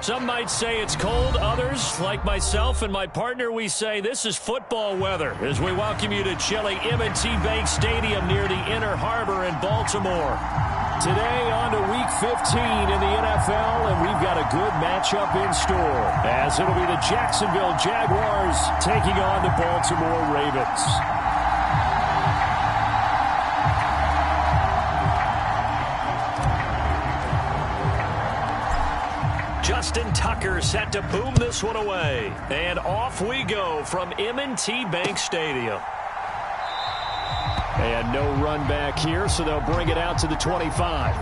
Some might say it's cold. Others, like myself and my partner, we say this is football weather as we welcome you to chilly M&T Bank Stadium near the Inner Harbor in Baltimore. Today on to Week 15 in the NFL, and we've got a good matchup in store as it'll be the Jacksonville Jaguars taking on the Baltimore Ravens. Justin Tucker set to boom this one away. And off we go from M&T Bank Stadium. And no run back here, so they'll bring it out to the 25.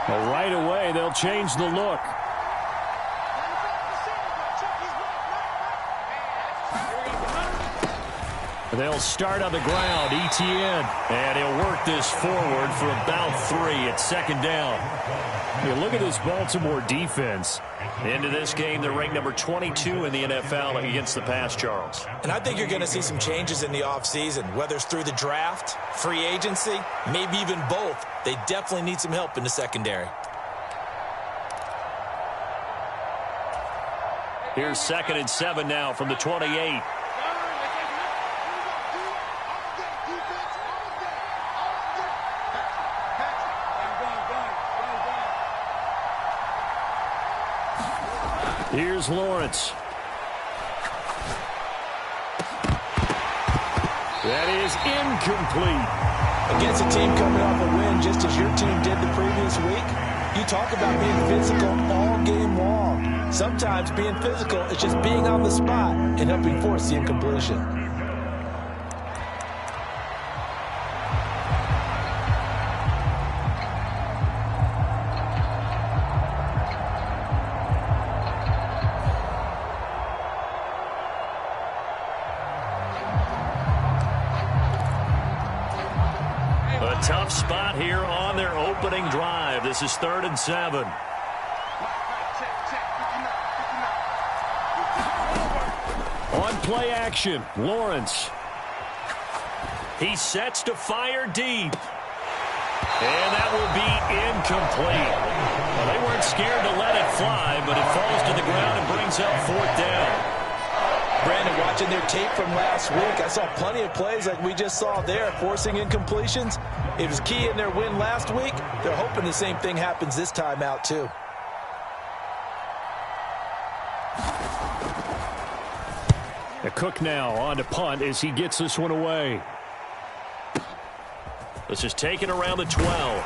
Well, right away, they'll change the look. They'll start on the ground, ETN, and he'll work this forward for about 3 at second down. You look at this Baltimore defense. Into this game, they're ranked number 22 in the NFL against the pass, Charles. And I think you're going to see some changes in the offseason, whether it's through the draft, free agency, maybe even both. They definitely need some help in the secondary. Here's 2nd and 7 now from the 28. Here's Lawrence. That is incomplete. Against a team coming off a win just as your team did the previous week, you talk about being physical all game long. Sometimes being physical is just being on the spot and helping force the incompletion. Tough spot here on their opening drive. This is 3rd and 7. On play action, Lawrence. He sets to fire deep. And that will be incomplete. Well, they weren't scared to let it fly, but it falls to the ground and brings up 4th down. Brandon, watching their tape from last week, I saw plenty of plays like we just saw there, forcing incompletions. It was key in their win last week. They're hoping the same thing happens this time out, too. A Cook now on to punt as he gets this one away. This is taken around the 12.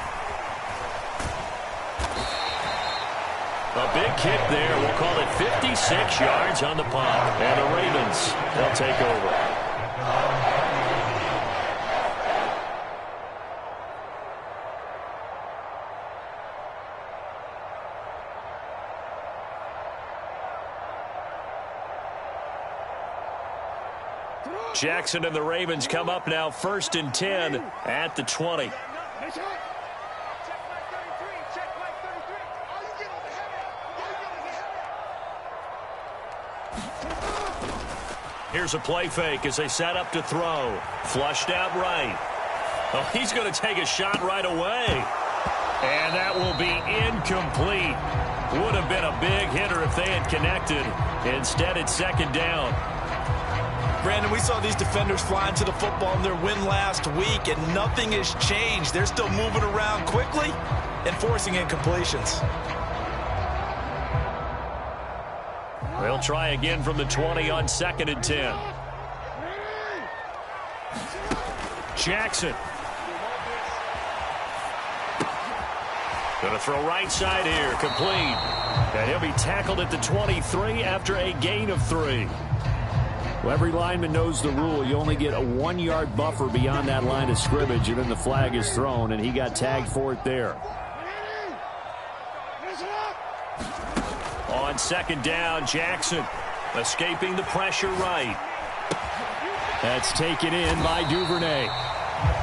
A big kick there. We'll call it 56 yards on the punt. And the Ravens, they'll take over. Jackson and the Ravens come up now 1st and 10 at the 20. Here's a play fake as they set up to throw. Flushed out right. Oh, he's going to take a shot right away. And that will be incomplete. Would have been a big hitter if they had connected. Instead, it's 2nd down. Brandon, we saw these defenders flying to the football in their win last week, and nothing has changed. They're still moving around quickly and forcing incompletions. They'll try again from the 20 on 2nd and 10. Jackson. Going to throw right side here, complete. And he'll be tackled at the 23 after a gain of 3. Well, every lineman knows the rule. You only get a 1-yard buffer beyond that line of scrimmage, and then the flag is thrown, and he got tagged for it there. On second down, Jackson escaping the pressure right. That's taken in by Duvernay.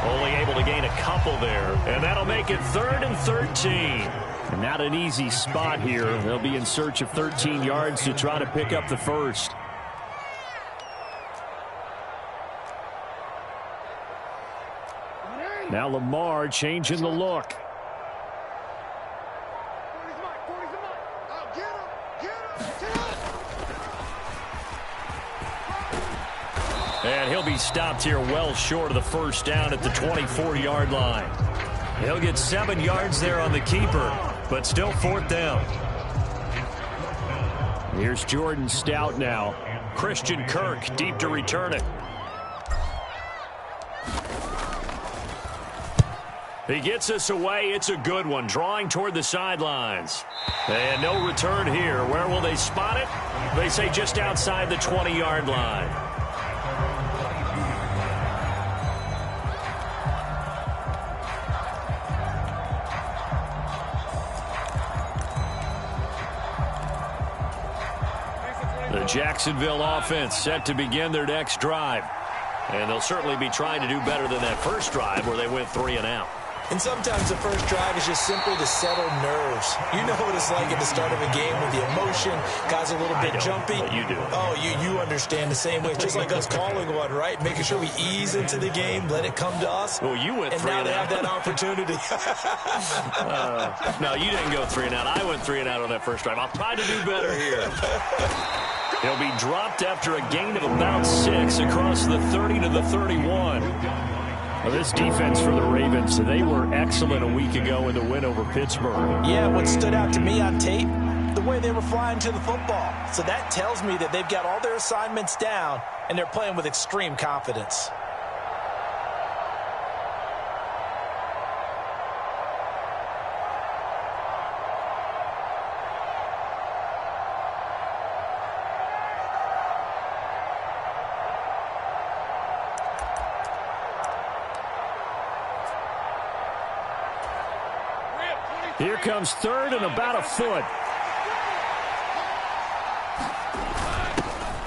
Only able to gain a couple there, and that'll make it 3rd and 13. And not an easy spot here. They'll be in search of 13 yards to try to pick up the first. Now Lamar changing the look. And he'll be stopped here well short of the first down at the 24-yard line. He'll get 7 yards there on the keeper, but still 4th down. Here's Jordan Stout now. Christian Kirk deep to return it. He gets us away. It's a good one. Drawing toward the sidelines. And no return here. Where will they spot it? They say just outside the 20-yard line. The Jacksonville offense set to begin their next drive. And they'll certainly be trying to do better than that first drive where they went 3 and out. And sometimes the first drive is just simply to settle nerves. You know what it's like at the start of a game with the emotion. Guys a little bit jumpy. But you do. Oh, you understand the same way. It's just like us calling one, right? Making sure we ease into the game, let it come to us. Well, you went 3 and out. And now they have that opportunity. No, you didn't go 3 and out. I went 3 and out on that first drive. I'll try to do better here. He'll be dropped after a gain of about 6 across the 30 to the 31. Well, this defense for the Ravens, they were excellent a week ago in the win over Pittsburgh. Yeah, what stood out to me on tape, the way they were flying to the football. So that tells me that they've got all their assignments down, and they're playing with extreme confidence. Here comes 3rd and about a foot.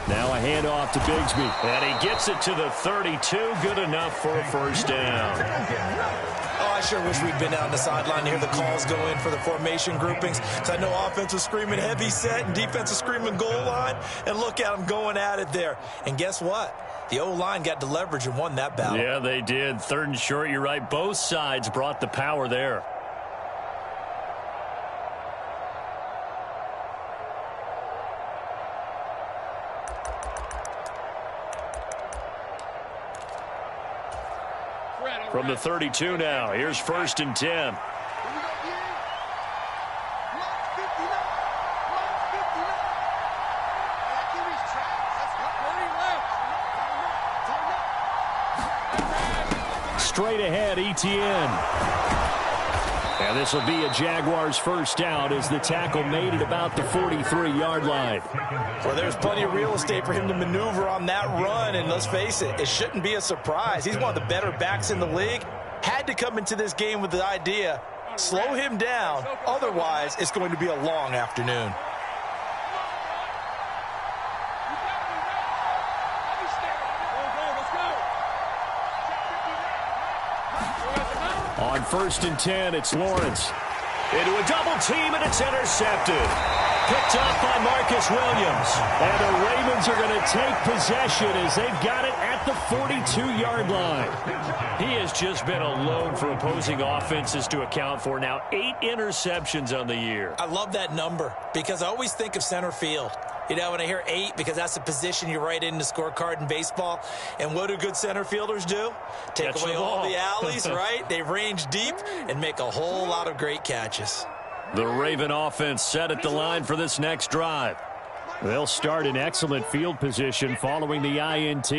Now a handoff to Bigsby. And he gets it to the 32. Good enough for a first down. Oh, I sure wish we'd been out on the sideline to hear the calls go in for the formation groupings. So I know offense was screaming heavy set and defense was screaming goal line. And look at them going at it there. And guess what? The O-line got the leverage and won that battle. Yeah, they did. 3rd and short, you're right. Both sides brought the power there. From the 32 now, here's 1st and 10. Straight ahead, ETN. And this will be a Jaguars first down as the tackle made at about the 43-yard line. Well, there's plenty of real estate for him to maneuver on that run, and let's face it, it shouldn't be a surprise. He's one of the better backs in the league. Had to come into this game with the idea, slow him down, otherwise it's going to be a long afternoon. On 1st and 10, it's Lawrence. Into a double team, and it's intercepted. Picked up by Marcus Williams. And the Ravens are going to take possession as they've got it at the 42-yard line. He has just been alone for opposing offenses to account for now 8 interceptions on the year. I love that number because I always think of center field. You know, when I hear 8, because that's the position you write in the scorecard in baseball. And what do good center fielders do? Take away all the alleys, right? They range deep and make a whole lot of great catches. The Raven offense set at the line for this next drive. They'll start in excellent field position following the INT.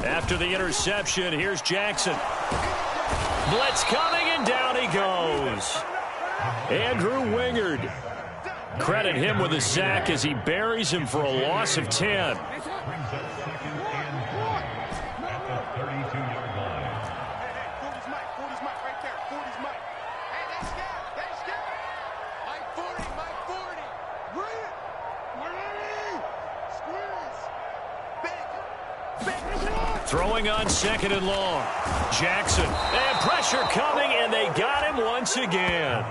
After the interception, here's Jackson. Blitz coming, and down he goes. Andrew Wingard. Credit him with a sack as he buries him for a loss of 10. Throwing on 2nd and long. Jackson. And pressure coming, and they got him once again.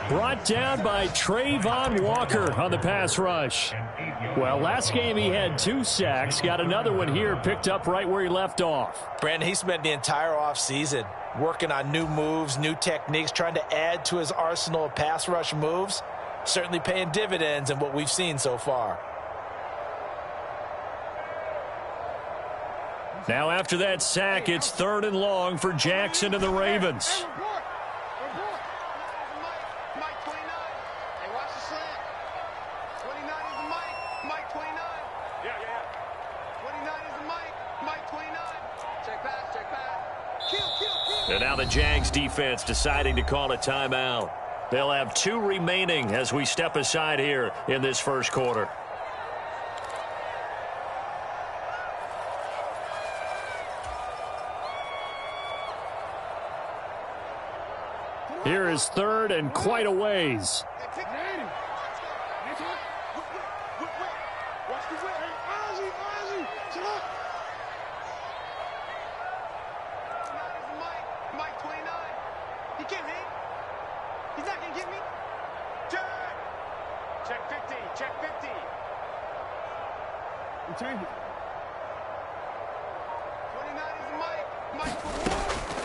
Brought down by Trayvon Walker on the pass rush. Well, last game he had 2 sacks. Got another one here, picked up right where he left off. Brandon, he spent the entire offseason working on new moves, new techniques, trying to add to his arsenal of pass rush moves. Certainly paying dividends in what we've seen so far. Now after that sack, it's 3rd and long for Jackson and the Ravens. And now the Jags defense deciding to call a timeout. They'll have 2 remaining as we step aside here in this first quarter. Here is 3rd and quite a ways.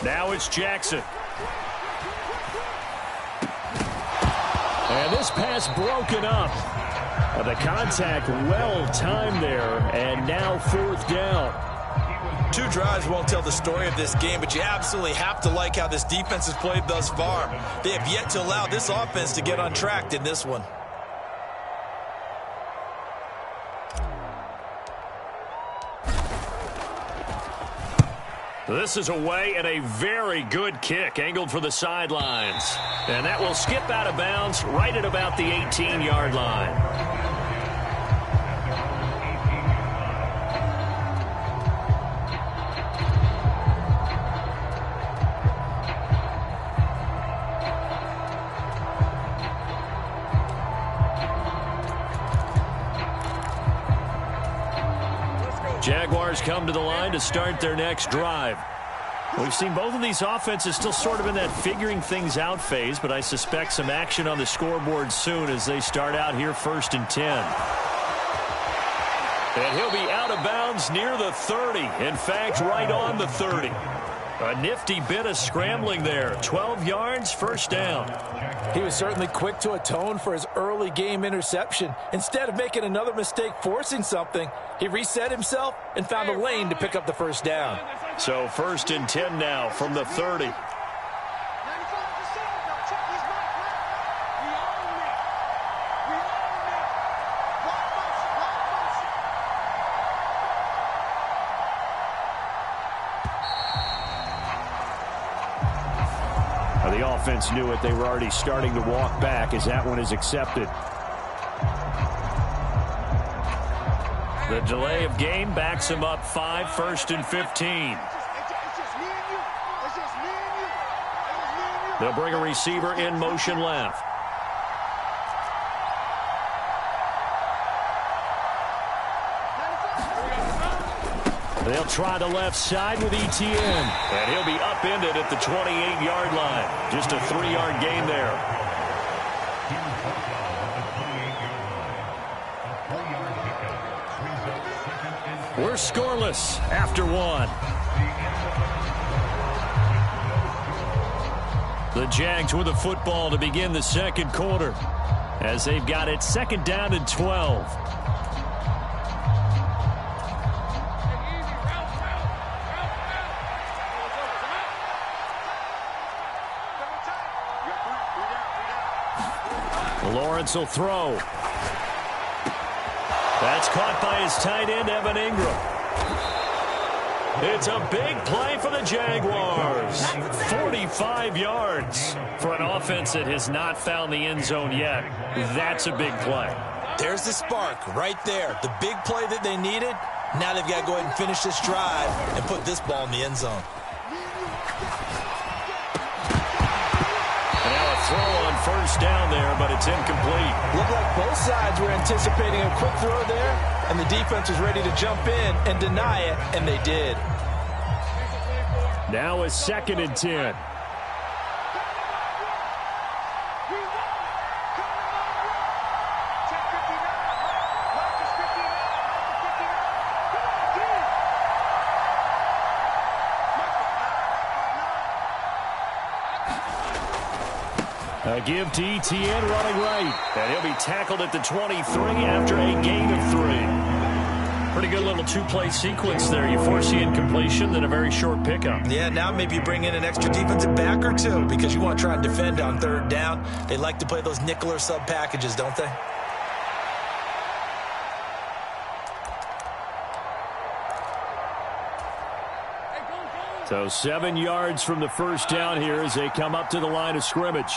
Now it's Jackson. And this pass broken up. The contact well timed there, and now 4th down. 2 drives won't tell the story of this game, but you absolutely have to like how this defense has played thus far. They have yet to allow this offense to get untracked in this one. This is away, and a very good kick angled for the sidelines. And that will skip out of bounds right at about the 18-yard line. Jaguars come to the line to start their next drive. We've seen both of these offenses still sort of in that figuring things out phase, but I suspect some action on the scoreboard soon as they start out here 1st and 10. And he'll be out of bounds near the 30. In fact, right on the 30. A nifty bit of scrambling there. 12 yards, 1st down. He was certainly quick to atone for his early game interception. Instead of making another mistake forcing something, he reset himself and found a lane to pick up the 1st down. So 1st and 10 now from the 30. The offense knew it. They were already starting to walk back as that one is accepted. The delay of game backs him up 5, 1st and 15. They'll bring a receiver in motion left. They'll try the left side with ETN. And he'll be upended at the 28-yard line. Just a 3-yard gain there. We're scoreless after 1. The Jags with the football to begin the second quarter as they've got it 2nd down and 12. Lawrence will throw. That's caught by his tight end, Evan Ingram. It's a big play for the Jaguars. 5 yards. For an offense that has not found the end zone yet, that's a big play. There's the spark right there. The big play that they needed. Now they've got to go ahead and finish this drive and put this ball in the end zone. And now a throw on first down there, but it's incomplete. Looked like both sides were anticipating a quick throw there, and the defense was ready to jump in and deny it, and they did. Now a 2nd and 10. A give to Etienne running right. And he'll be tackled at the 23 after a gain of 3. Pretty good little two-play sequence there. You force the incompletion, then a very short pickup. Yeah, now maybe you bring in an extra defensive back or two because you want to try and defend on 3rd down. They like to play those nickel or sub packages, don't they? So 7 yards from the first down here as they come up to the line of scrimmage.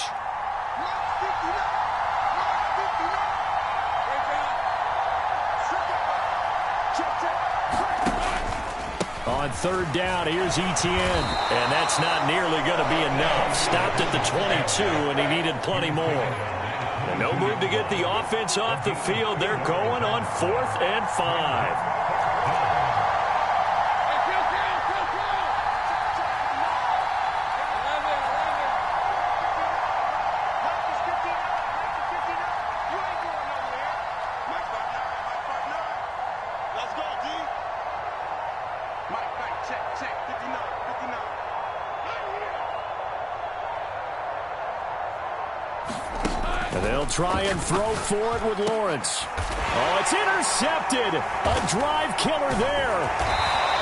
On 3rd down, here's Etienne. And that's not nearly going to be enough. Stopped at the 22, and he needed plenty more. And no move to get the offense off the field. They're going on 4th and 5. And they'll try and throw for it with Lawrence. Oh, it's intercepted. A drive killer there.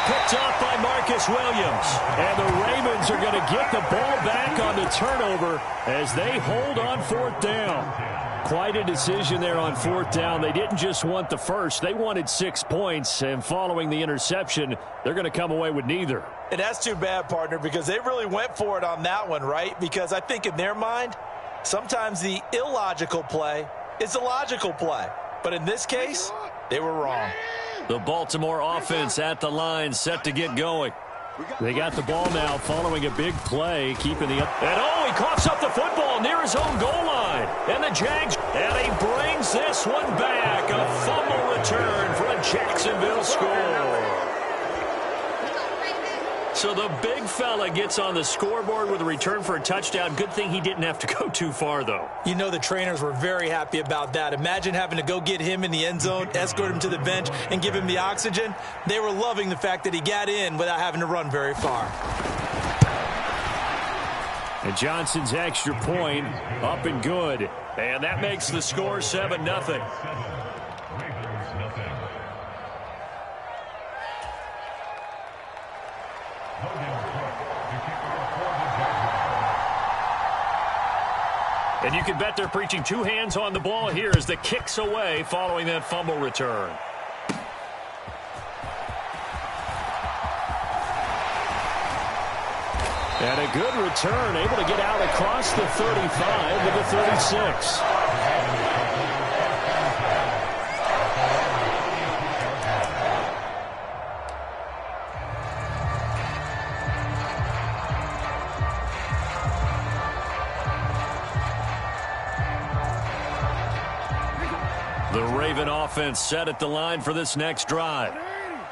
Picked off by Marcus Williams. And the Ravens are going to get the ball back on the turnover as they hold on 4th down. Quite a decision there on 4th down. They didn't just want the first. They wanted 6 points. And following the interception, they're going to come away with neither. And that's too bad, partner, because they really went for it on that one, right? Because I think in their mind, sometimes the illogical play is the logical play. But in this case, they were wrong. The Baltimore offense at the line, set to get going. They got the ball now following a big play, keeping the... And oh, he coughs up the football near his own goal line. And the Jags... And he brings this one back. A fumble return for a Jacksonville score. So the big fella gets on the scoreboard with a return for a touchdown. Good thing he didn't have to go too far, though. You know the trainers were very happy about that. Imagine having to go get him in the end zone, escort him to the bench, and give him the oxygen. They were loving the fact that he got in without having to run very far. And Johnson's extra point up and good. And that makes the score 7-0. And you can bet they're preaching 2 hands on the ball here as the kick's away following that fumble return. And a good return, able to get out across the 35 to the 36. The Raven offense set at the line for this next drive.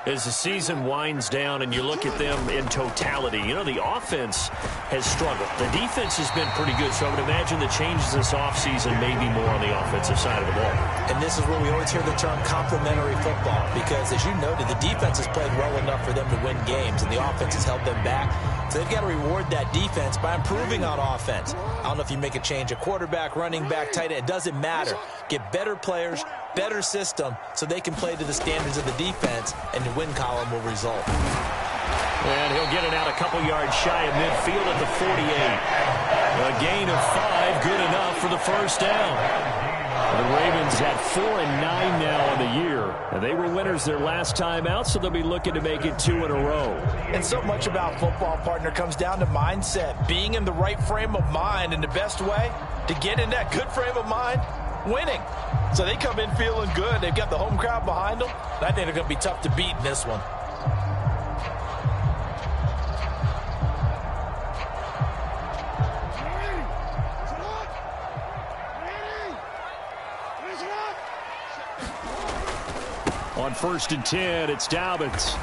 As the season winds down and you look at them in totality, you know, the offense has struggled. The defense has been pretty good, so I would imagine the changes this offseason may be more on the offensive side of the ball. And this is where we always hear the term complementary football, because as you noted, the defense has played well enough for them to win games, and the offense has held them back. So they've got to reward that defense by improving on offense. I don't know if you make a change, a quarterback, running back, tight end, it doesn't matter. Get better players, better system, so they can play to the standards of the defense, and the win column will result. And he'll get it out a couple yards shy of midfield at the 48. A gain of 5, good enough for the first down. The Ravens at 4-9 now on the year. And they were winners their last time out, so they'll be looking to make it 2 in a row. And so much about football, partner, comes down to mindset. Being in the right frame of mind, and the best way to get in that good frame of mind, winning. So they come in feeling good. They've got the home crowd behind them. And I think they're going to be tough to beat in this one. On 1st and 10, it's Dobbins.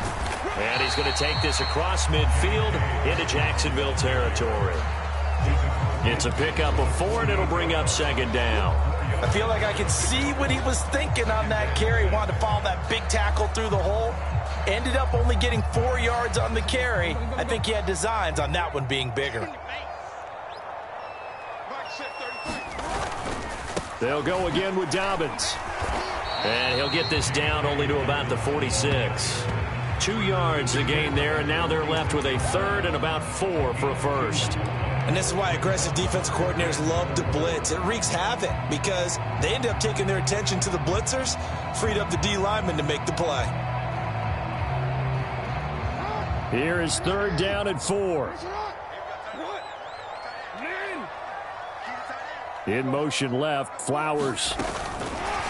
And he's going to take this across midfield into Jacksonville territory. It's a pickup of 4, and it'll bring up 2nd down. I feel like I can see what he was thinking on that carry. Wanted to follow that big tackle through the hole. Ended up only getting 4 yards on the carry. I think he had designs on that one being bigger. They'll go again with Dobbins. And he'll get this down only to about the 46. 2 yards a gain there, and now they're left with a 3rd and about 4 for a first. And this is why aggressive defensive coordinators love to blitz. It wreaks havoc because they end up taking their attention to the blitzers, freed up the D lineman to make the play. Here is 3rd down and 4. In motion left, Flowers.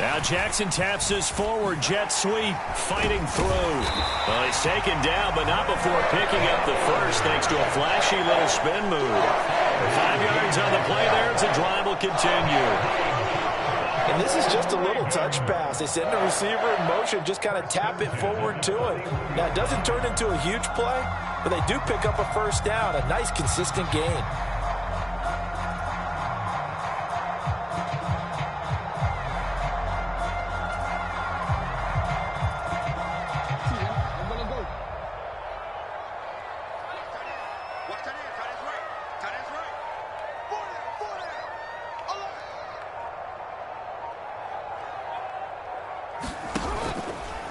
Now Jackson taps this forward, jet sweep, fighting through. Well, he's taken down, but not before picking up the first, thanks to a flashy little spin move. 5 yards on the play there, as the drive will continue. And this is just a little touch pass. They send the receiver in motion, just kind of tap it forward to it. Now, it doesn't turn into a huge play, but they do pick up a 1st down, a nice, consistent gain.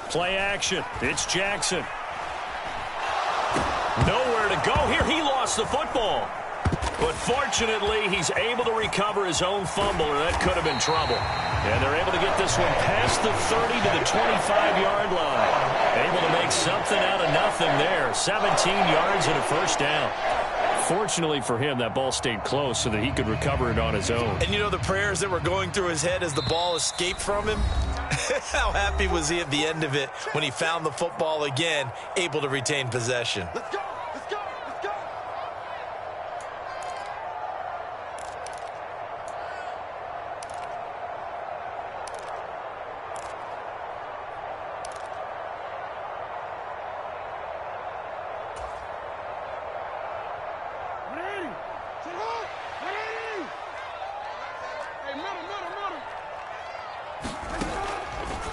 Play action. It's Jackson. Nowhere to go here. He lost the football. But fortunately, he's able to recover his own fumble, or that could have been trouble. And they're able to get this one past the 30 to the 25-yard line. Able to make something out of nothing there. 17 yards and a 1st down. Fortunately for him, that ball stayed close so that he could recover it on his own. And you know the prayers that were going through his head as the ball escaped from him? How happy was he at the end of it when he found the football again, able to retain possession? Let's go! Let's go! Let's go!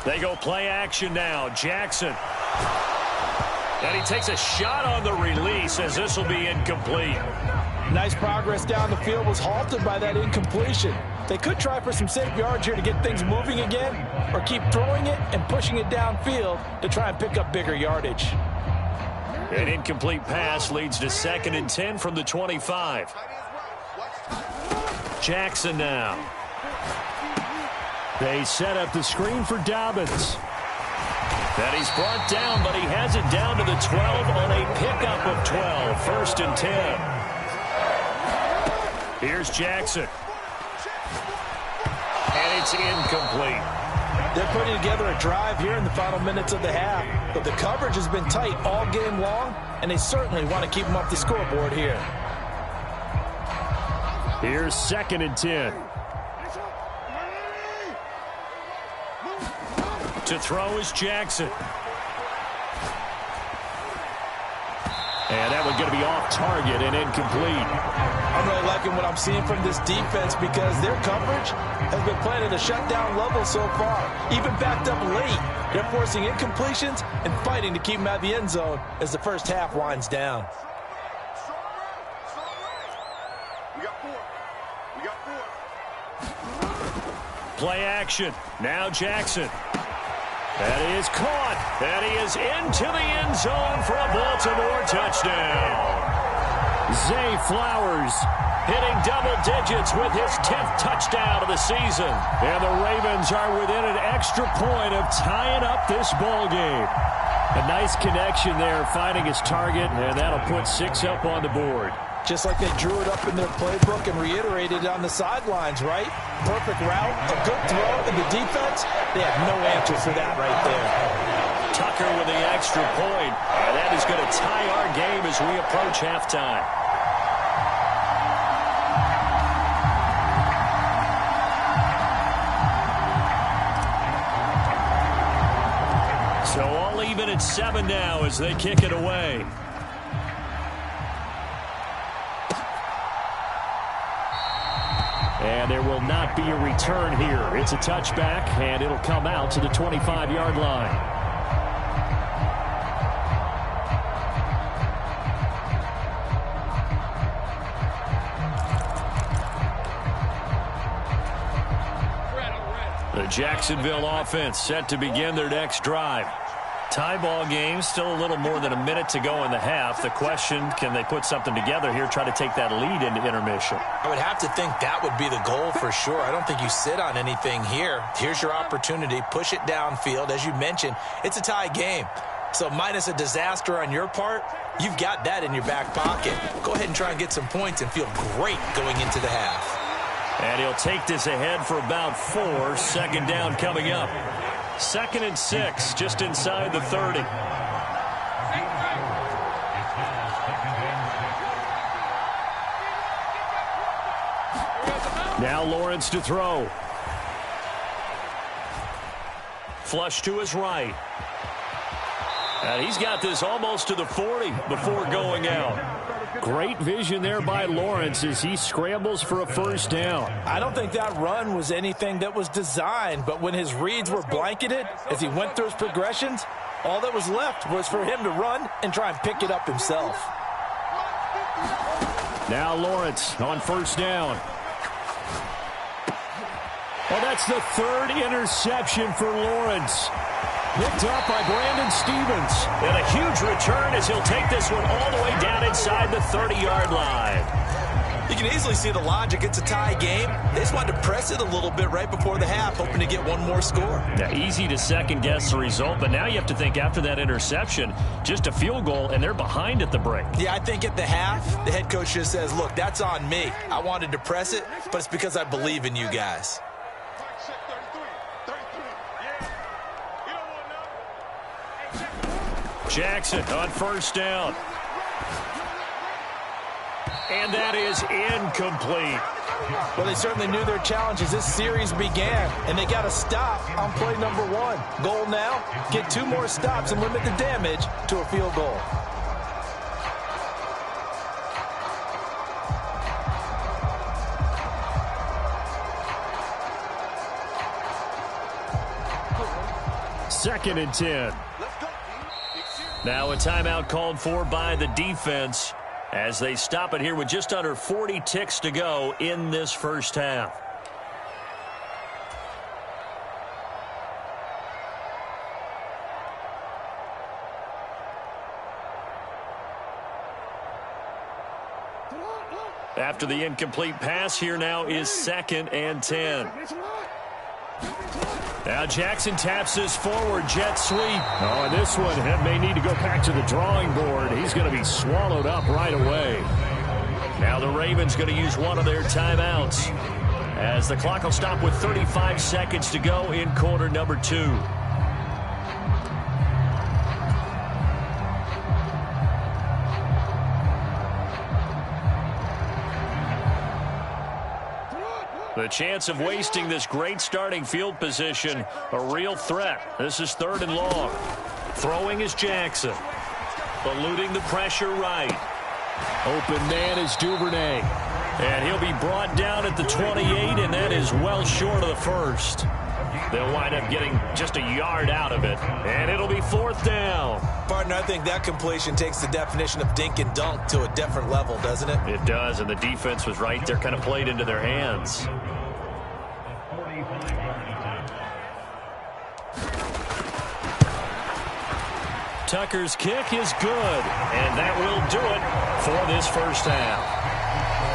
They go play action now. Jackson. And he takes a shot on the release as this will be incomplete. Nice progress down the field, was halted by that incompletion. They could try for some safe yards here to get things moving again, or keep throwing it and pushing it downfield to try and pick up bigger yardage. An incomplete pass leads to 2nd and 10 from the 25. Jackson now. They set up the screen for Dobbins. And he's brought down, but he has it down to the 12 on a pickup of 12. 1st and 10. Here's Jackson. And it's incomplete. They're putting together a drive here in the final minutes of the half, but the coverage has been tight all game long, and they certainly want to keep them off the scoreboard here. Here's 2nd and 10. To throw is Jackson. And that one's going to be off target and incomplete. I'm really liking what I'm seeing from this defense because their coverage has been playing at a shutdown level so far. Even backed up late, they're forcing incompletions and fighting to keep them out of the end zone as the first half winds down. Play action. Now Jackson. That is caught. That he is into the end zone for a Baltimore touchdown. Zay Flowers hitting double digits with his 10th touchdown of the season. And the Ravens are within an extra point of tying up this ball game. A nice connection there, finding his target, and that'll put 6 up on the board. Just like they drew it up in their playbook and reiterated it on the sidelines, right? Perfect route, a good throw, and the defense, they have no answer for that right there. Tucker with the extra point. And that is going to tie our game as we approach halftime. So all even at 7 now as they kick it away. And there will not be a return here. It's a touchback, and it'll come out to the 25-yard line. The Jacksonville offense set to begin their next drive. Tie ball game, still a little more than a minute to go in the half. The question, can they put something together here, try to take that lead into intermission? I would have to think that would be the goal for sure. I don't think you sit on anything here. Here's your opportunity. Push it downfield. As you mentioned, it's a tie game. So minus a disaster on your part, you've got that in your back pocket. Go ahead and try and get some points and feel great going into the half. And he'll take this ahead for about 4. Second down coming up. 2nd and 6, just inside the 30. Now Lawrence to throw. Flush to his right. And he's got this almost to the 40 before going out. Great vision there by Lawrence as he scrambles for a first down. I don't think that run was anything that was designed, but when his reads were blanketed, as he went through his progressions, all that was left was for him to run and try and pick it up himself. Now Lawrence on first down. Well, that's the 3rd interception for Lawrence. Picked up by Brandon Stevens. And a huge return as he'll take this one all the way down inside the 30-yard line. You can easily see the logic. It's a tie game. They just wanted to press it a little bit right before the half, hoping to get one more score. Now, easy to second-guess the result, but now you have to think after that interception, just a field goal, and they're behind at the break. Yeah, I think at the half, the head coach just says, look, that's on me. I wanted to press it, but it's because I believe in you guys. Jackson on first down. And that is incomplete. Well, they certainly knew their challenge as this series began, and they got a stop on play number 1. Goal now, get 2 more stops and limit the damage to a field goal. Second and 10. Now a timeout called for by the defense as they stop it here with just under 40 ticks to go in this first half. After the incomplete pass, here now is 2nd and 10. Now Jackson taps his forward jet sweep. Oh, and this one may need to go back to the drawing board. He's going to be swallowed up right away. Now the Ravens going to use one of their timeouts as the clock will stop with 35 seconds to go in quarter number 2. The chance of wasting this great starting field position, a real threat. This is 3rd and long. Throwing is Jackson. Eluding the pressure right. Open man is Duvernay. And he'll be brought down at the 28, and that is well short of the first. They'll wind up getting just a yard out of it, and it'll be 4th down. Partner, I think that completion takes the definition of dink and dunk to a different level, doesn't it? It does, and the defense was right there, kind of played into their hands. Tucker's kick is good, and that will do it. for this first half.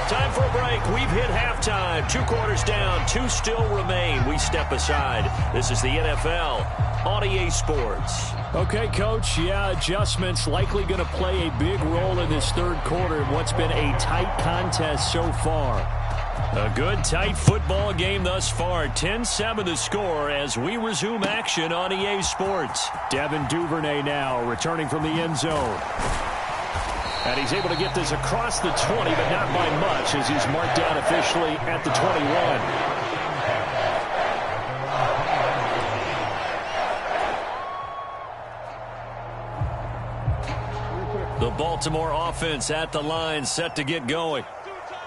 Time for a break. We've hit halftime. 2 quarters down. 2 still remain. We step aside. This is the NFL on EA Sports. Okay, Coach. Yeah, adjustments likely going to play a big role in this third quarter in what's been a tight contest so far. A good, tight football game thus far. 10-7 the score as we resume action on EA Sports. Devin Duvernay now returning from the end zone. And he's able to get this across the 20, but not by much as he's marked down officially at the 21. The Baltimore offense at the line, set to get going.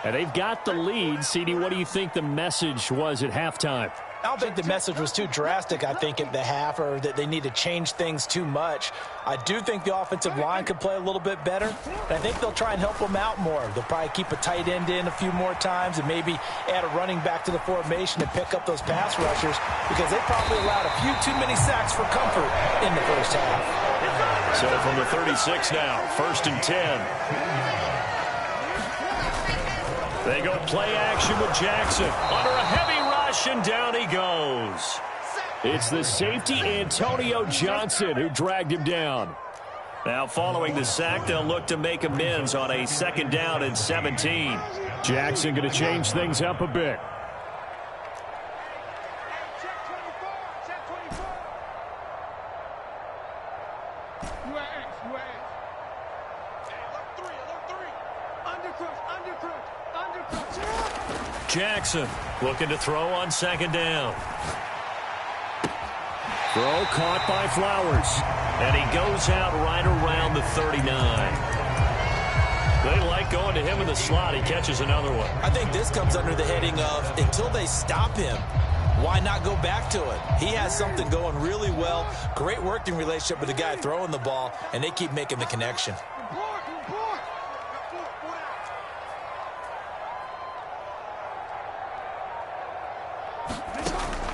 And they've got the lead. CD, what do you think the message was at halftime? I don't think the message was too drastic, I think, at the half, or that they need to change things too much. I do think the offensive line could play a little bit better, and I think they'll try and help them out more. They'll probably keep a tight end in a few more times and maybe add a running back to the formation to pick up those pass rushers because they probably allowed a few too many sacks for comfort in the first half. So from the 36 now, 1st and 10. They go play action with Jackson. Under a heavy rush, and down he goes. It's the safety, Antonio Johnson, who dragged him down. Now following the sack, they'll look to make amends on a 2nd down and 17. Jackson going to change things up a bit. Jackson looking to throw on 2nd down. Throw caught by Flowers. And he goes out right around the 39. They like going to him in the slot. He catches another one. I think this comes under the heading of until they stop him, why not go back to it? He has something going really well. Great working relationship with the guy throwing the ball, and they keep making the connection.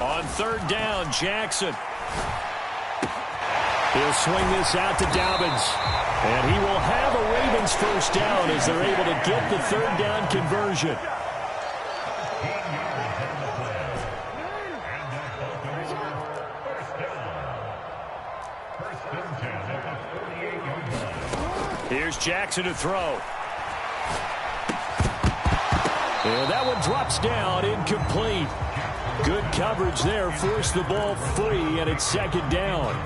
On 3rd down, Jackson. He'll swing this out to Dobbins. And he will have a Ravens first down as they're able to get the 3rd down conversion. Here's Jackson to throw. And that one drops down, incomplete. Good coverage there, forced the ball free, and it's 2nd down.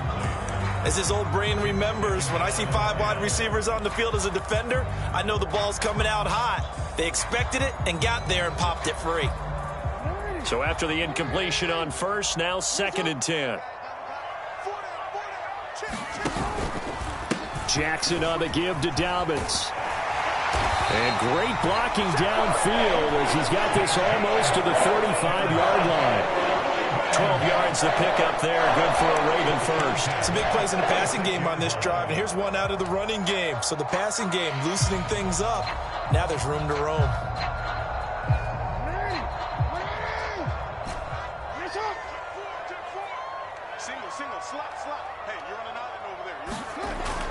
As his old brain remembers, when I see 5 wide receivers on the field as a defender, I know the ball's coming out hot. They expected it and got there and popped it free. So after the incompletion on 1st, now 2nd and 10. Jackson on the give to Dobbins. And great blocking downfield as he's got this almost to the 35-yard line. 12 yards to pick up there. Good for a Raven first. Some big plays in the passing game on this drive, and here's one out of the running game. So the passing game loosening things up. Now there's room to roam.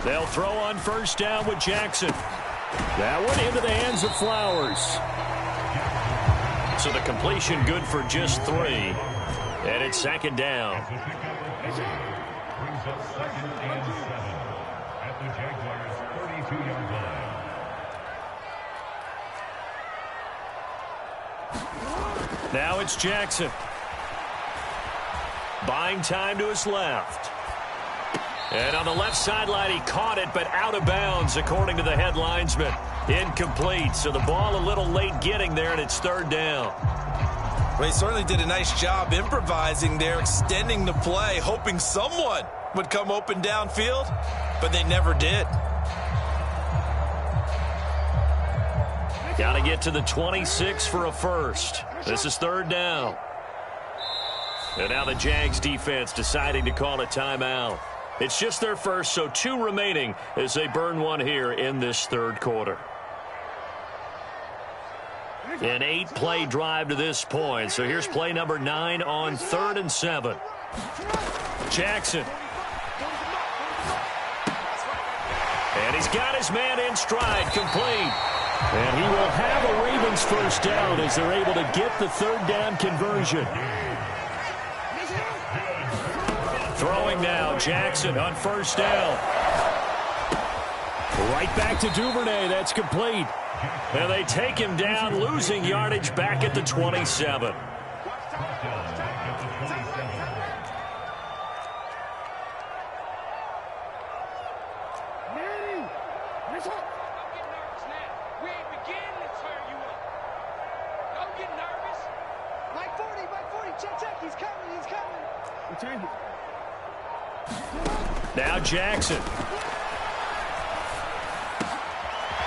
They'll throw on 1st down with Jackson. That one into the hands of Flowers. So the completion good for just 3. And it's 2nd down. Now it's Jackson. Buying time to his left. And on the left sideline, he caught it, but out of bounds, according to the head linesman. Incomplete, so the ball a little late getting there, and it's 3rd down. Well, he certainly did a nice job improvising there, extending the play, hoping someone would come open downfield, but they never did. Got to get to the 26 for a first. This is 3rd down. And now the Jags defense deciding to call a timeout. It's just their first, so 2 remaining as they burn one here in this 3rd quarter. An 8-play drive to this point. So here's play number 9 on 3rd and 7. Jackson. And And he's got his man in stride, complete. And he will have a Ravens first down as they're able to get the third down conversion. Throwing now, Jackson on first down. Right back to Duvernay. That's complete. And they take him down, losing yardage back at the 27. Now Jackson.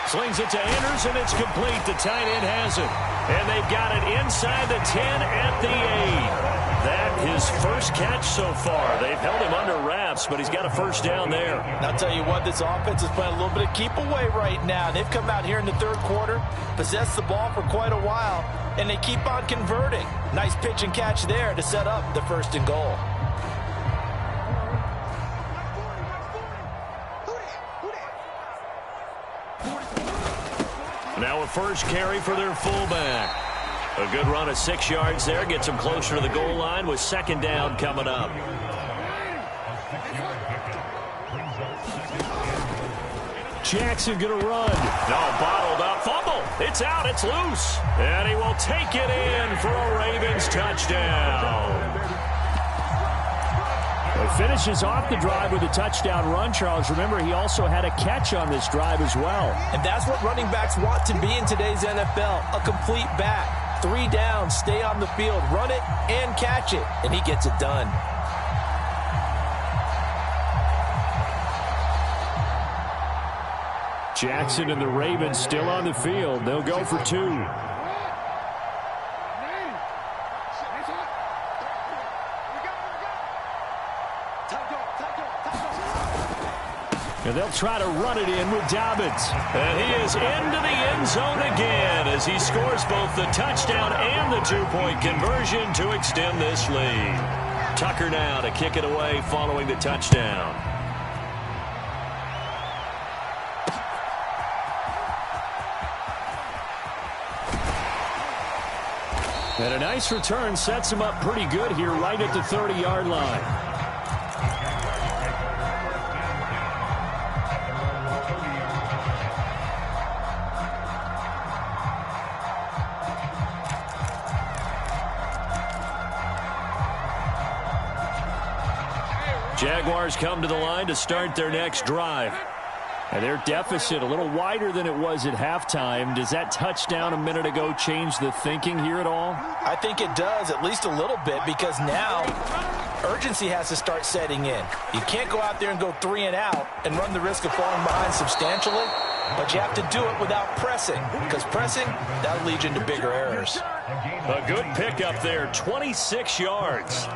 Slings it to Anders, and it's complete. The tight end has it. And they've got it inside the 10 at the 8. That his first catch so far. They've held him under wraps, but he's got a first down there. And I'll tell you what, this offense is playing a little bit of keep away right now. They've come out here in the third quarter, possessed the ball for quite a while, and they keep on converting. Nice pitch and catch there to set up the first and goal. Now a first carry for their fullback. A good run of 6 yards there. Gets them closer to the goal line with second down coming up. Jackson going to run. No, bottled up. Fumble. It's out. It's loose. And he will take it in for a Ravens touchdown. He finishes off the drive with a touchdown run, Charles. Remember, he also had a catch on this drive as well. And that's what running backs want to be in today's NFL, a complete back. 3 downs, stay on the field, run it, and catch it. And he gets it done. Jackson and the Ravens still on the field. They'll go for 2. And they'll try to run it in with Dobbins. And he is into the end zone again as he scores both the touchdown and the 2-point conversion to extend this lead. Tucker now to kick it away following the touchdown. And a nice return sets him up pretty good here right at the 30-yard line. Jaguars come to the line to start their next drive. And their deficit a little wider than it was at halftime. Does that touchdown a minute ago change the thinking here at all? I think it does, at least a little bit, because now urgency has to start setting in. You can't go out there and go 3 and out and run the risk of falling behind substantially, but you have to do it without pressing, because pressing, that'll lead you into bigger errors. A good pickup there, 26 yards.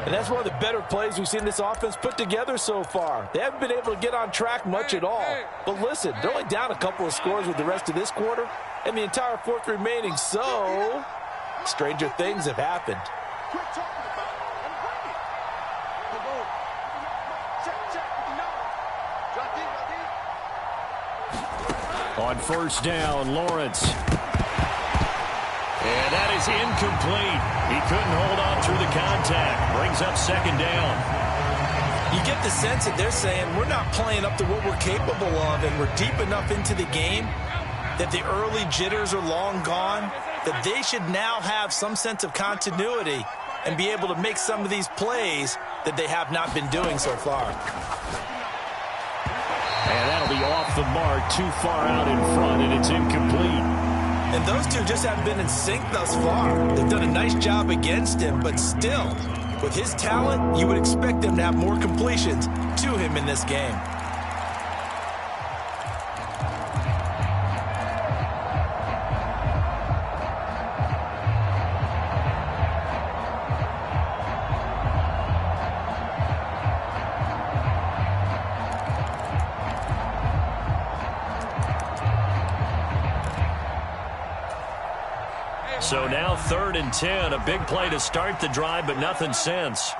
And that's one of the better plays we've seen this offense put together so far. They haven't been able to get on track much at all. But listen, they're only down a couple of scores with the rest of this quarter and the entire fourth remaining. So, stranger things have happened. On first down, Lawrence. And that is incomplete. He couldn't hold on through the contact. Brings up second down. You get the sense that they're saying we're not playing up to what we're capable of, and we're deep enough into the game that the early jitters are long gone, that they should now have some sense of continuity and be able to make some of these plays that they have not been doing so far. And that'll be off the mark, too far out in front, and it's incomplete. And those two just haven't been in sync thus far. They've done a nice job against him, but still, with his talent, you would expect them to have more completions to him in this game. So now 3rd and 10. A big play to start the drive, but nothing since.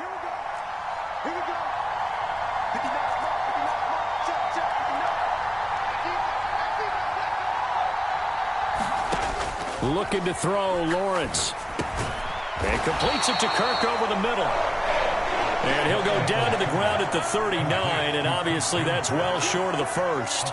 Looking to throw, Lawrence. And completes it to Kirk over the middle. And he'll go down to the ground at the 39, and obviously that's well short of the first.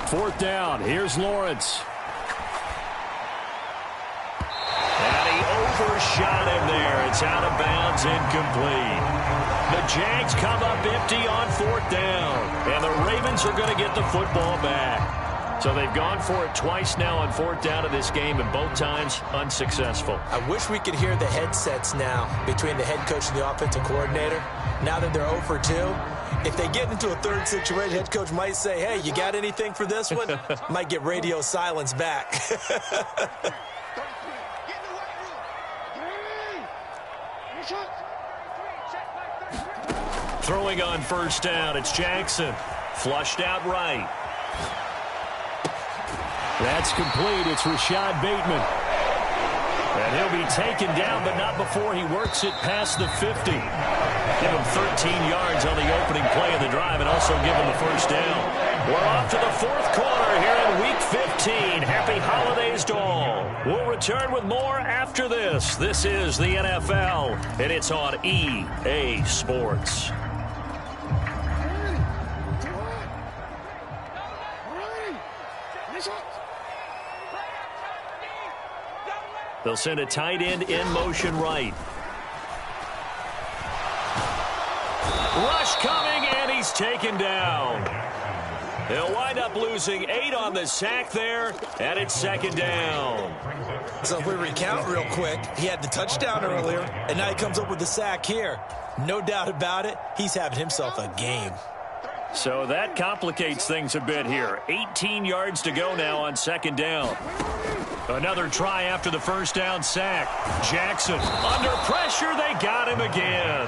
Fourth down. Here's Lawrence. And he overshot him there. It's out of bounds, incomplete. The Jags come up empty on fourth down. And the Ravens are going to get the football back. So they've gone for it twice now on fourth down in this game, and both times unsuccessful. I wish we could hear the headsets now between the head coach and the offensive coordinator. Now that they're 0 for 2, if they get into a third situation, head coach might say, hey, you got anything for this one? Might get radio silence back. Throwing on first down, it's Jackson. Flushed out right. That's complete. It's Rashad Bateman. And he'll be taken down, but not before he works it past the 50. Give him 13 yards on the opening play of the drive and also give him the first down. We're off to the fourth quarter here in Week 15. Happy holidays to all. We'll return with more after this. This is the NFL, and it's on EA Sports. They'll send a tight end in motion right. Rush coming, and he's taken down. They'll wind up losing 8 on the sack there, and it's second down. So if we recount real quick, he had the touchdown earlier, and now he comes up with the sack here. No doubt about it, he's having himself a game. So that complicates things a bit here. 18 yards to go now on second down. Another try after the first down sack. Jackson under pressure. They got him again.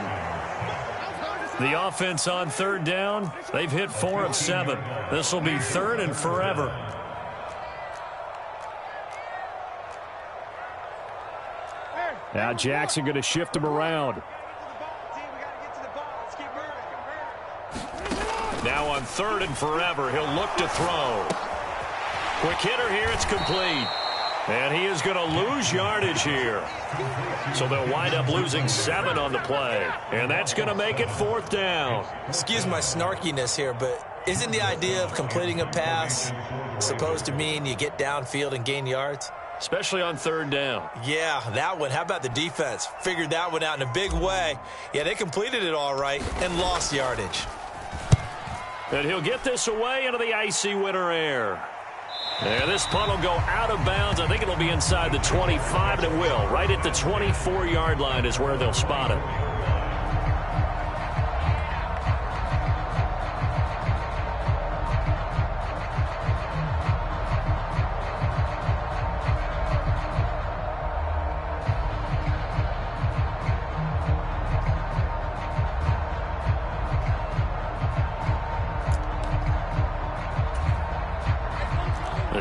The offense on third down, they've hit 4 of 7. This will be third and forever. Now Jackson going to shift him around. Now on third and forever, he'll look to throw. Quick hitter here, it's complete. And he is going to lose yardage here. So they'll wind up losing 7 on the play. And that's going to make it fourth down. Excuse my snarkiness here, but isn't the idea of completing a pass supposed to mean you get downfield and gain yards? Especially on third down. Yeah, that one. How about the defense? Figured that one out in a big way. Yeah, they completed it all right and lost yardage. And he'll get this away into the icy winter air. And this punt will go out of bounds. I think it'll be inside the 25, and it will. Right at the 24-yard line is where they'll spot it.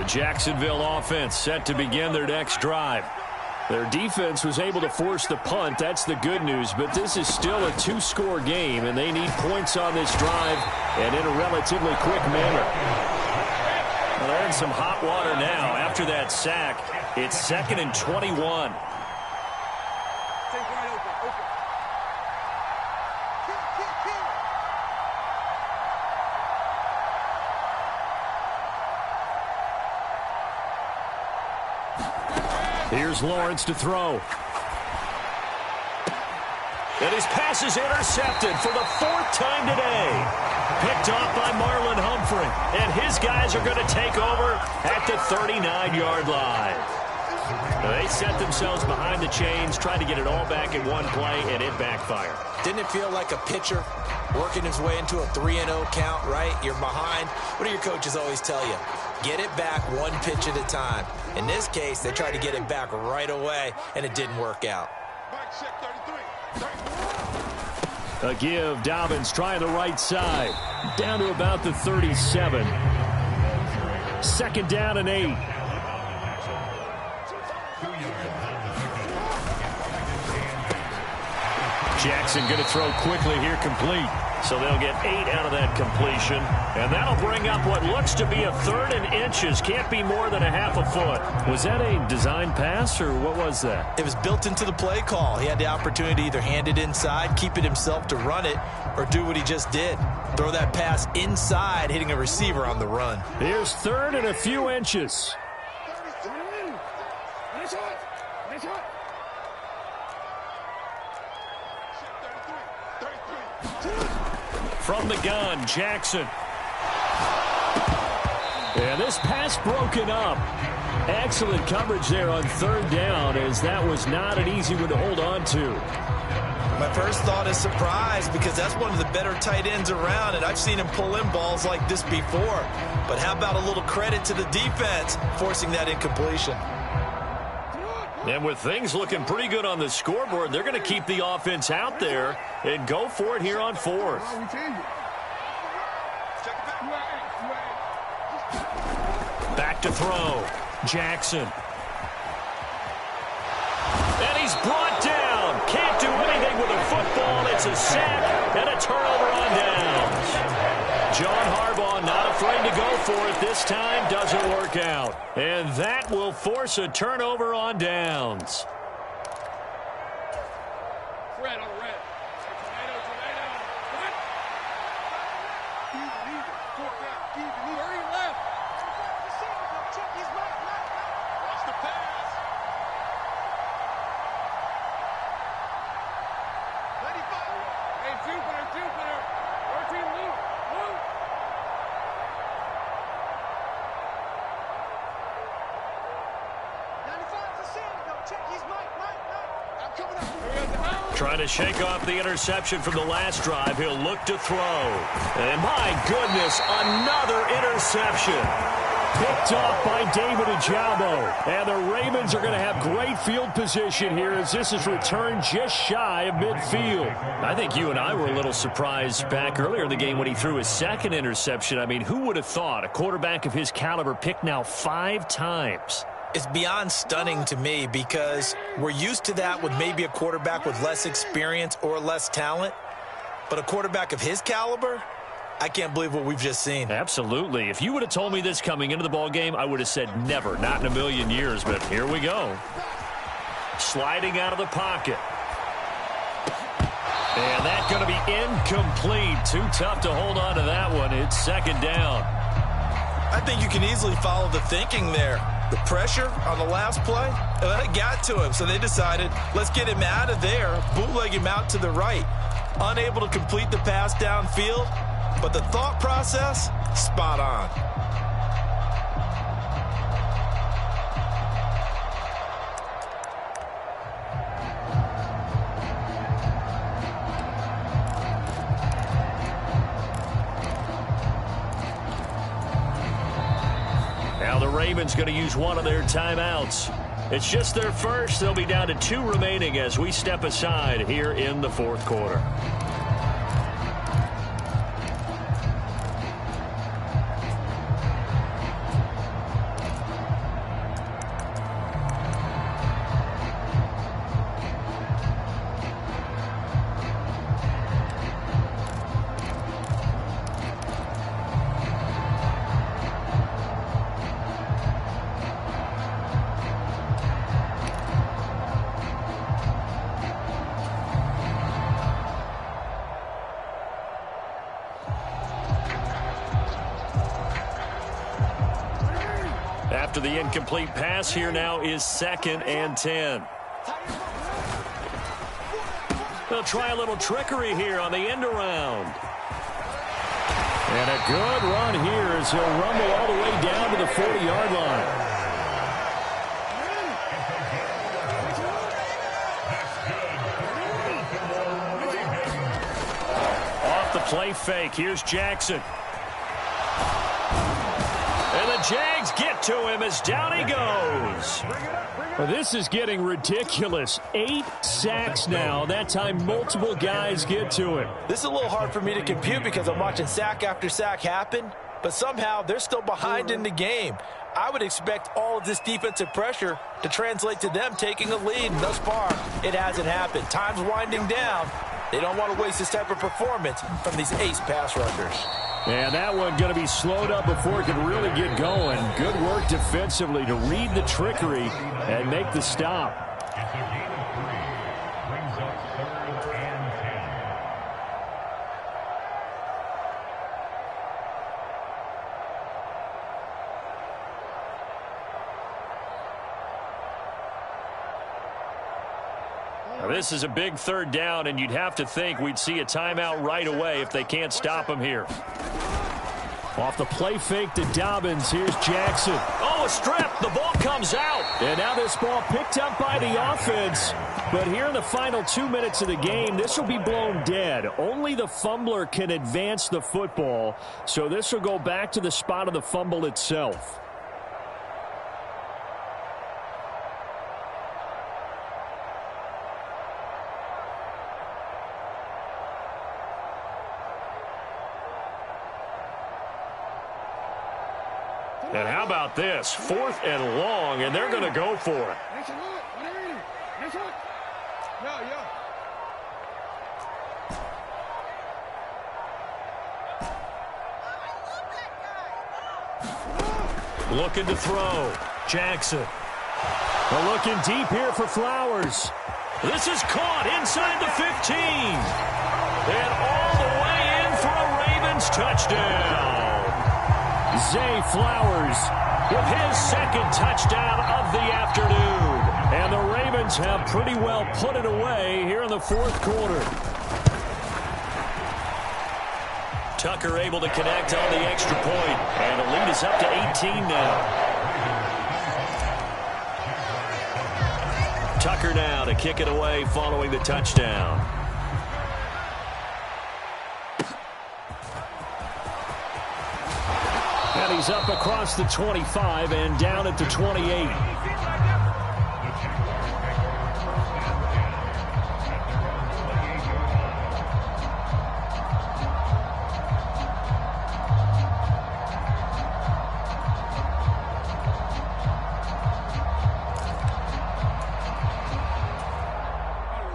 Jacksonville offense set to begin their next drive. Their defense was able to force the punt. That's the good news, but this is still a 2-score game, and they need points on this drive and in a relatively quick manner. Well, they're in some hot water now. After that sack, it's 2nd and 21. Here's Lawrence to throw. And his pass is intercepted for the 4th time today. Picked off by Marlon Humphrey. And his guys are going to take over at the 39-yard line. They set themselves behind the chains, trying to get it all back in one play, and it backfired. Didn't it feel like a pitcher working his way into a 3-0 count, right? You're behind. What do your coaches always tell you? Get it back one pitch at a time. In this case, they tried to get it back right away, and it didn't work out. A give. Dobbins trying the right side. Down to about the 37. 2nd down and 8. Jackson going to throw quickly here, complete. So they'll get 8 out of that completion. And that'll bring up what looks to be a 3rd and inches. Can't be more than a half a foot. Was that a design pass, or what was that? It was built into the play call. He had the opportunity to either hand it inside, keep it himself to run it, or do what he just did. Throw that pass inside, hitting a receiver on the run. Here's 3rd and a few inches. From the gun, Jackson. And this pass broken up. Excellent coverage there on 3rd down, as that was not an easy one to hold on to. My first thought is surprise, because that's one of the better tight ends around, and I've seen him pull in balls like this before. But how about a little credit to the defense forcing that incompletion? And with things looking pretty good on the scoreboard, they're going to keep the offense out there and go for it here on 4th. Back to throw. Jackson. And he's brought down. Can't do anything with a football. It's a sack and a turnover on downs. John Harbaugh not afraid to go for it this time. Doesn't work out. And that will force a turnover on downs. Red on red. Tomato, tomato. Hurry left. Watch the pass. 95. Hey, Jupiter. 13 Luke. Trying to shake off the interception from the last drive. He'll look to throw. And my goodness, another interception. Picked off by David Ojabo. And the Ravens are going to have great field position here, as this is returned just shy of midfield. I think you and I were a little surprised back earlier in the game when he threw his 2nd interception. I mean, who would have thought a quarterback of his caliber picked now 5 times? It's beyond stunning to me, because we're used to that with maybe a quarterback with less experience or less talent. But a quarterback of his caliber, I can't believe what we've just seen. Absolutely. If you would have told me this coming into the ball game, I would have said never, not in a million years. But here we go. Sliding out of the pocket. And that's going to be incomplete. Too tough to hold on to that one. It's 2nd down. I think you can easily follow the thinking there. The pressure on the last play, and it got to him. So they decided, let's get him out of there, bootleg him out to the right. Unable to complete the pass downfield, but the thought process, spot on. Now the Ravens going to use one of their timeouts. It's just their first. They'll be down to 2 remaining as we step aside here in the 4th quarter. After the incomplete pass, here now is 2nd and 10. They'll try a little trickery here on the end around. And a good run here as he'll rumble all the way down to the 40-yard line. Off the play fake, here's Jackson. And the Jags get to him as down he goes. Well, this is getting ridiculous. 8 sacks now. That time multiple guys get to him. This is a little hard for me to compute because I'm watching sack after sack happen, but somehow they're still behind in the game. I would expect all of this defensive pressure to translate to them taking a lead, and thus far, it hasn't happened. Time's winding down. They don't want to waste this type of performance from these ace pass rushers. And that one going to be slowed up before it can really get going. Good work defensively to read the trickery and make the stop. Now, this is a big third down, and you'd have to think we'd see a timeout right away if they can't stop him here. Off the play fake to Dobbins. Here's Jackson. Oh, a strip. The ball comes out. And now this ball picked up by the offense. But here in the final 2 minutes of the game, this will be blown dead. Only the fumbler can advance the football. So this will go back to the spot of the fumble itself. And how about this? 4th and long, and they're going to go for it. Looking to throw. Jackson. They're looking deep here for Flowers. This is caught inside the 15. And all the way in for a Ravens touchdown. Zay Flowers with his second touchdown of the afternoon. And the Ravens have pretty well put it away here in the fourth quarter. Tucker able to connect on the extra point. And the lead is up to 18 now. Tucker now to kick it away following the touchdown. And he's up across the 25 and down at the 28.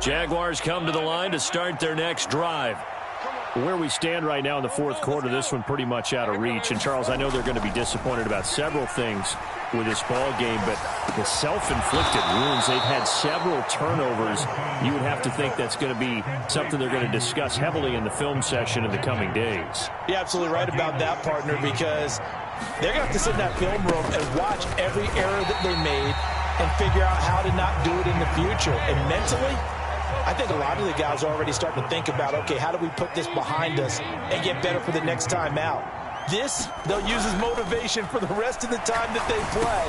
Jaguars come to the line to start their next drive. Where we stand right now in the fourth quarter, this one pretty much out of reach. And, Charles, I know they're going to be disappointed about several things with this ball game, but the self-inflicted wounds, they've had several turnovers. You would have to think that's going to be something they're going to discuss heavily in the film session in the coming days. You're absolutely right about that, partner, because they're going to have to sit in that film room and watch every error that they made and figure out how to not do it in the future. And mentally, I think a lot of the guys are already starting to think about, okay, how do we put this behind us and get better for the next time out? This, they'll use as motivation for the rest of the time that they play.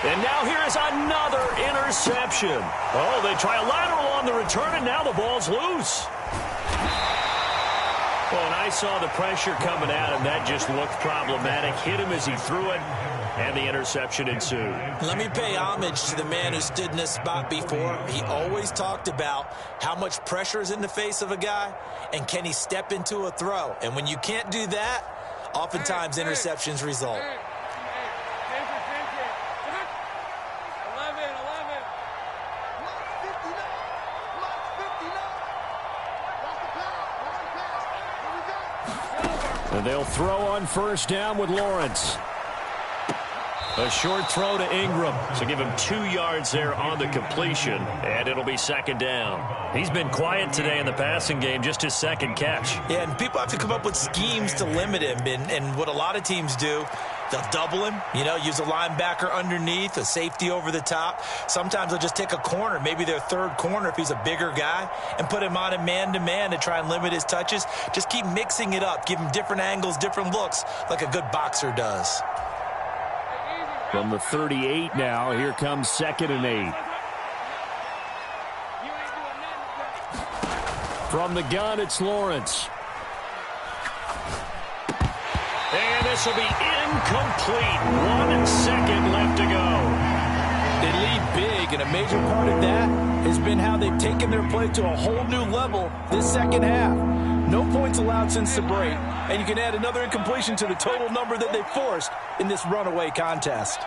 And now here is another interception. Oh, they try a lateral on the return, and now the ball's loose. Well, and I saw the pressure coming at him. That just looked problematic. Hit him as he threw it. And the interception ensued. Let me pay homage to the man who stood in this spot before. He always talked about how much pressure is in the face of a guy and can he step into a throw. And when you can't do that, oftentimes interceptions result. 11. And they'll throw on first down with Lawrence. A short throw to Ingram. So give him 2 yards there on the completion, and it'll be second down. He's been quiet today in the passing game, just his second catch. Yeah, and people have to come up with schemes to limit him. And what a lot of teams do, they'll double him, use a linebacker underneath, a safety over the top. Sometimes they'll just take a corner, maybe their third corner if he's a bigger guy, and put him on a man-to-man to try and limit his touches. Just keep mixing it up, give him different angles, different looks, like a good boxer does. From the 38 now, here comes 2nd and 8. From the gun, it's Lawrence. And this will be incomplete. 1 second left to go. They lead big, and a major part of that has been how they've taken their play to a whole new level this second half. No points allowed since the break, and you can add another incompletion to the total number that they forced in this runaway contest.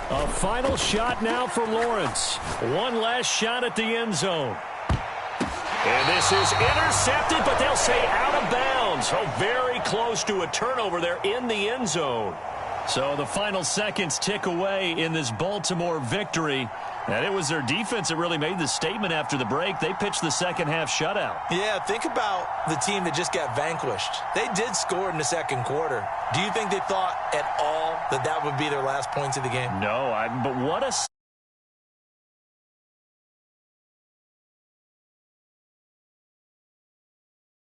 A final shot now for Lawrence. One last shot at the end zone. And this is intercepted, but they'll say out of bounds. Oh, very close to a turnover there in the end zone. So the final seconds tick away in this Baltimore victory. And it was their defense that really made the statement after the break. They pitched the second half shutout. Yeah, think about the team that just got vanquished. They did score in the second quarter. Do you think they thought at all that that would be their last points of the game? No, but what a